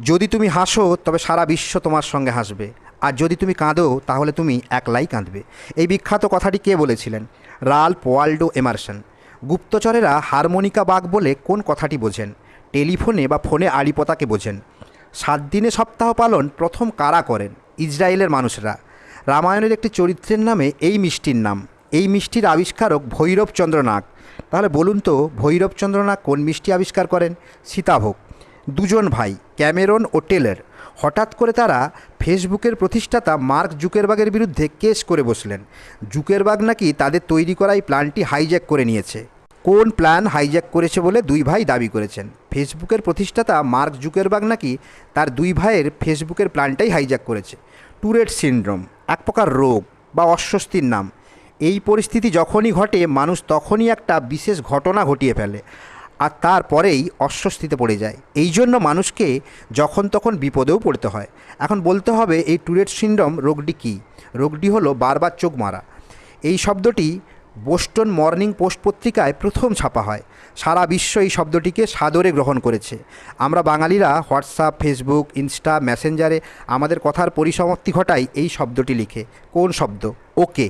যদি তুমি হাসো তবে সারা বিশ্ব তোমার সঙ্গে হাসবে, আর যদি তুমি কাঁদো তাহলে তুমি একলাই কাঁদবে। এই বিখ্যাত কথাটি কে বলেছিলেন? Ralph Waldo Emerson. গুপ্তচরেরা হারমোনিকা বাগ বলে কোন কথাটি বোঝেন? টেলিফোনে বা ফোনে আড়িপতাকে বোঝেন। 7 দিনে সপ্তাহ পালন প্রথম কারা করেন? ইসরায়েলের মানুষরা। রামায়ণের একটি চরিত্রের নামে এই মিষ্টির নাম। এই মিষ্টির আবিষ্কারক ভৈরবচন্দ্র নাগ। তাহলে বলুন তো ভৈরবচন্দ্র নাগ কোন মিষ্টি আবিষ্কার করেন? সীতাভোগ। দুজন ভাই ক্যামেরন ও টেলর, হঠাৎ করে তারা ফেসবুকের প্রতিষ্ঠাতা মার্ক জুকেরবার্গের বিরুদ্ধে কেস করে বসলেন। জুকেরবার্গ নাকি তাদের তৈরি করা এই প্ল্যানটি হাইজ্যাক করে নিয়েছে। কোন প্ল্যান হাইজ্যাক করেছে বলে দুই ভাই দাবি করেছেন? ফেসবুকের প্রতিষ্ঠাতা মার্ক জুকেরবার্গ নাকি তার দুই ভাইয়ের ফেসবুকের প্ল্যানটাই হাইজ্যাক করেছে। টুরেট সিনড্রোম এক প্রকার রোগ বা অস্বস্তির নাম। এই পরিস্থিতি যখনই ঘটে মানুষ তখনই একটা বিশেষ ঘটনা ঘটিয়ে ফেলে, আর তারপরেই অস্বস্তিতে পড়ে যায়। এই জন্য মানুষকে যখন তখন বিপদেও পড়তে হয়। এখন বলতে হবে এই টুরেট সিনড্রোম রোগটি কী? রোগটি হলো বারবার চোখ মারা। এই শব্দটি বোস্টন মর্নিং পোস্ট পত্রিকায় প্রথম ছাপা হয়। সারা বিশ্ব এই শব্দটিকে সাদরে গ্রহণ করেছে। আমরা বাঙালিরা হোয়াটসঅ্যাপ, ফেসবুক, ইনস্টা, মেসেঞ্জারে আমাদের কথার পরিসমাপ্তি ঘটাই এই শব্দটি লিখে। কোন শব্দ? ওকে।